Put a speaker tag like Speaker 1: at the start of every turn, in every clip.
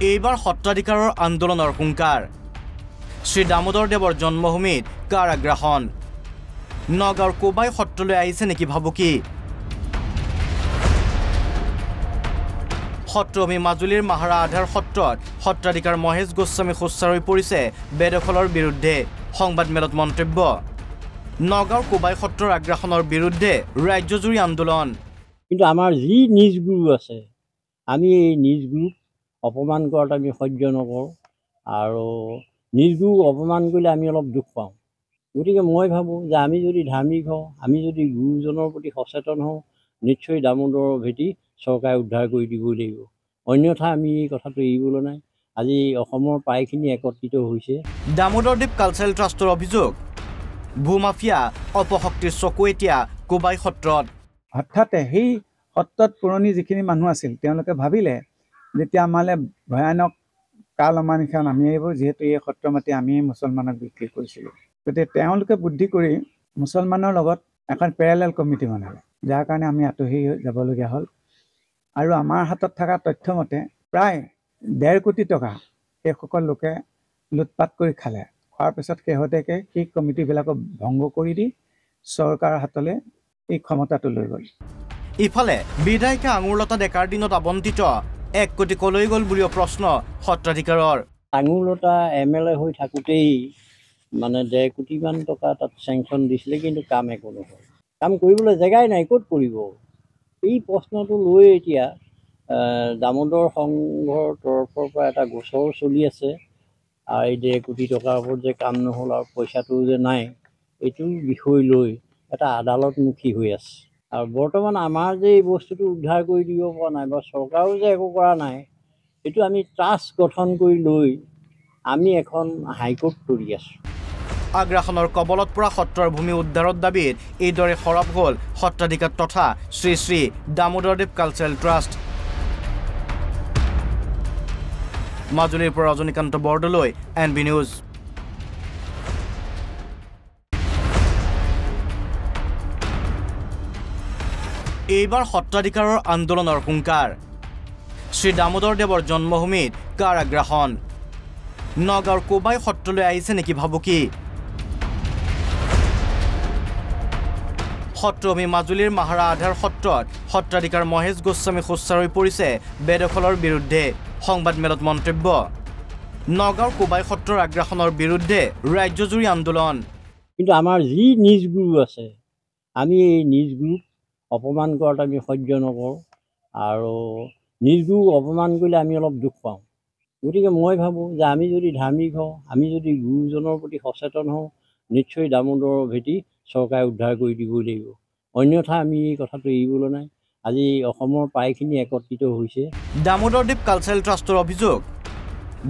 Speaker 1: এইবাৰ সত্ৰাধিকাৰৰ আন্দোলনৰ হুংকাৰ শ্ৰী দামোদৰ দেৱৰ জন্মভূমিত কাৰাগ্ৰাসন নগাঁৱৰ কোবাই সত্ৰলৈ আহিছে নেকি ভাবুকি সত্ৰভূমি মাজুলীৰ মাহাৰা আধাৰ সত্ৰত সত্ৰাধিকাৰ মহেশ গোস্বামী খোচ্চাৰ হৈ পৰিছে বেদখলৰ বিৰুদ্ধে সংবাদমেলত মন্তব্য নগাঁৱৰ কোবাই সত্ৰৰ আগ্ৰাসনৰ বিৰুদ্ধে ৰাজ্যজুৰি আন্দোলন
Speaker 2: কিন্তু আমাৰ যি নিজ গুৰু আছে আমি এই নিজ গুৰুক অপমান কৰাত আমি সহ্য নকৰোঁ আৰু নিজ গুৰুক অপমান কৰিলে আমি অলপ দুখ পাওঁ গতিকে মই ভাবোঁ যে আমি যদি ধাৰ্মিক হওঁ আমি যদি গুৰুজনৰ প্ৰতি সচেতন হওঁ নিশ্চয় দামোদৰৰ ভেটি চৰকাৰে উদ্ধাৰ কৰি দিবই লাগিব অন্যথা আমি এই কথাটো এৰিবলৈ নাই আজি অসমৰ প্ৰায়খিনি একত্ৰিত হৈছে
Speaker 1: দামোদৰদেৱ কালচাৰেল ট্ৰাষ্টৰ অভিযোগ ভূমাফিয়া অপশক্তিৰ চকু এতিয়া কোবাই সত্ৰত
Speaker 3: হঠাতে সেই সত্ৰত পুৰণি যিখিনি মানুহ আছিল তেওঁলোকে ভাবিলে যেতিয়া আমালৈ ভয়ানক কাল অমানিশা নামি আহিব যিহেতু এই সত্ৰ মাটি আমি মুছলমানক বিক্ৰী কৰিছিলোঁ গতিকে তেওঁলোকে বুদ্ধি কৰি মুছলমানৰ লগত এখন পেৰেলেল কমিটি বনালে যাৰ কাৰণে আমি আঁতৰি যাবলগীয়া হ'ল আৰু আমাৰ হাতত থকা তথ্যমতে প্ৰায় 1.5 কোটি টকা সেইসকল লোকে লুটপাট কৰি খালে খোৱাৰ পিছত শেহতীয়াকৈ সেই কমিটিবিলাকক ভংগ কৰি দি চৰকাৰৰ হাতলৈ এই ক্ষমতাটো লৈ গ'ল
Speaker 1: ইফালে বিধায়িকা আঙুৰলতা ডেকাৰ দিনত আবণ্টিত 1 কোটি কলৈ গ'ল বুলিও প্ৰশ্ন সত্ৰাধিকাৰৰ
Speaker 2: আঙুৰলতা MLA হৈ থাকোঁতেই মানে 1.5 কোটিমান টকা তাত চেংচন দিছিলে কিন্তু কাম একো নহ'ল কাম কৰিবলৈ জেগাই নাই ক'ত কৰিব এই প্ৰশ্নটো লৈ এতিয়া দামোদৰ সংঘৰ তৰফৰ পৰা এটা গোচৰ চলি আছে আৰু এই 1.5 কোটি টকাৰ ওপৰত যে কাম নহ'ল আৰু পইচাটো যে নাই এইটো বিষয় লৈ এটা আদালতমুখী হৈ আছে আৰু বৰ্তমান আমাৰ যে এই বস্তুটো উদ্ধাৰ কৰি দিব পৰা নাই বা চৰকাৰেও যে একো কৰা নাই এইটো আমি ট্ৰাষ্ট গঠন কৰি লৈ আমি এখন হাইকোৰ্ট কৰি আছোঁ
Speaker 1: আগ্ৰাসনৰ কবলত পৰা সত্ৰৰ ভূমি উদ্ধাৰৰ দাবীত এইদৰে সৰব হ'ল সত্ৰাধিকাৰ তথা শ্ৰী শ্ৰী দামোদৰদেৱ কালচাৰেল ট্ৰাষ্ট মাজুলীৰ পৰা ৰজনীকান্ত বৰদলৈ NB নিউজ এইবাৰ সত্ৰাধিকাৰৰ আন্দোলনৰ হুংকাৰ শ্ৰী দামোদৰ দেৱৰ জন্মভূমিত কাৰাগ্ৰাসন নগাঁৱৰ কোবাই সত্ৰলৈ আহিছে নেকি ভাবুকি সত্ৰভূমি মাজুলীৰ মাহাৰা আধাৰ সত্ৰত সত্ৰাধিকাৰ মহেশ গোস্বামী খোচ্চাৰ হৈ পৰিছে বেদখলৰ বিৰুদ্ধে সংবাদমেলত মন্তব্য নগাঁৱৰ কোবাই সত্ৰৰ আগ্ৰাসনৰ বিৰুদ্ধে ৰাজ্যজুৰি আন্দোলন
Speaker 2: কিন্তু আমাৰ যি নিজ গুৰু আছে আমি এই নিজ গুৰুক অপমান কৰাত আমি সহ্য নকৰোঁ আৰু নিজ গুৰুক অপমান কৰিলে আমি অলপ দুখ পাওঁ গতিকে মই ভাবোঁ যে আমি যদি ধাৰ্মিক হওঁ আমি যদি গুৰুজনৰ প্ৰতি সচেতন হওঁ নিশ্চয় দামোদৰৰ ভেটি চৰকাৰে উদ্ধাৰ কৰি দিবই লাগিব অন্যথা আমি এই কথাটো এৰিবলৈ নাই আজি অসমৰ প্ৰায়খিনি একত্ৰিত হৈছে
Speaker 1: দামোদৰদেৱ কালচাৰেল ট্ৰাষ্টৰ অভিযোগ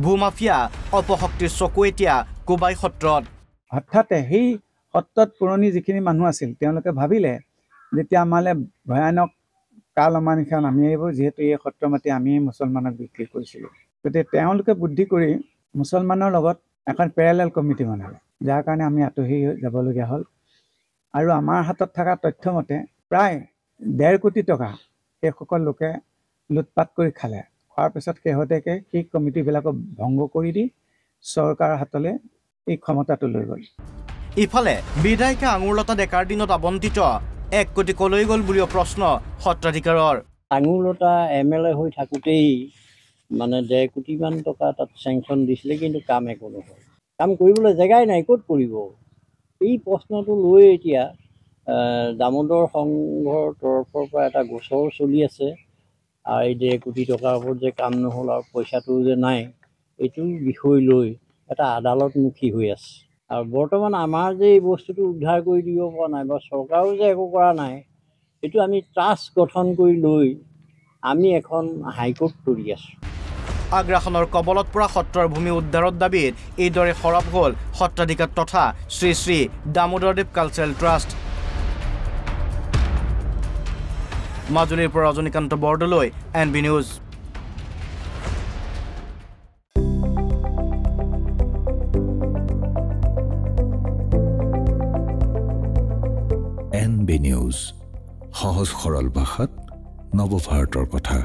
Speaker 1: ভূমাফিয়া অপশক্তিৰ চকু এতিয়া কোবাই সত্ৰত
Speaker 3: হঠাতে সেই সত্ৰত পুৰণি যিখিনি মানুহ আছিল তেওঁলোকে ভাবিলে যেতিয়া আমালৈ ভয়ানক কাল অমানিশা নামি আহিব যিহেতু এই সত্ৰ মাটি আমি মুছলমানক বিক্ৰী কৰিছিলোঁ গতিকে তেওঁলোকে বুদ্ধি কৰি মুছলমানৰ লগত এখন পেৰেলেল কমিটি বনালে যাৰ কাৰণে আমি আঁতৰি যাবলগীয়া হ'ল আৰু আমাৰ হাতত থকা তথ্যমতে প্ৰায় 1.5 কোটি টকা সেইসকল লোকে লুটপাট কৰি খালে খোৱাৰ পিছত শেহতীয়াকৈ সেই কমিটিবিলাকক ভংগ কৰি দি চৰকাৰৰ হাতলৈ এই ক্ষমতাটো লৈ গ'ল
Speaker 1: ইফালে বিধায়িকা আঙুৰলতা ডেকাৰ দিনত আবণ্টিত 1 কোটি কলৈ গ'ল বুলিও প্ৰশ্ন সত্ৰাধিকাৰৰ
Speaker 2: আঙুৰলতা MLA হৈ থাকোঁতেই মানে 1.5 কোটিমান টকা তাত চেংচন দিছিলে কিন্তু কাম একো নহ'ল কাম কৰিবলৈ জেগাই নাই ক'ত কৰিব এই প্ৰশ্নটো লৈ এতিয়া দামোদৰ সংঘৰ তৰফৰ পৰা এটা গোচৰ চলি আছে আৰু এই 1.5 কোটি টকাৰ ওপৰত যে কাম নহ'ল আৰু পইচাটো যে নাই এইটো বিষয় লৈ এটা আদালতমুখী হৈ আছে আৰু বৰ্তমান আমাৰ যে এই বস্তুটো উদ্ধাৰ কৰি দিব পৰা নাই বা চৰকাৰেও যে একো কৰা নাই এইটো আমি ট্ৰাষ্ট গঠন কৰি লৈ আমি এখন হাইকোৰ্ট কৰি আছোঁ
Speaker 1: আগ্ৰাসনৰ কবলত পৰা সত্ৰৰ ভূমি উদ্ধাৰৰ দাবীত এইদৰে সৰব হ'ল সত্ৰাধিকাৰ তথা শ্ৰী শ্ৰী দামোদৰদেৱ কালচাৰেল ট্ৰাষ্ট মাজুলীৰ পৰা Rajanikanta Bordoloi NB news
Speaker 4: NB news সহজ সৰল ভাষাত নৱভাৰতৰ কথা।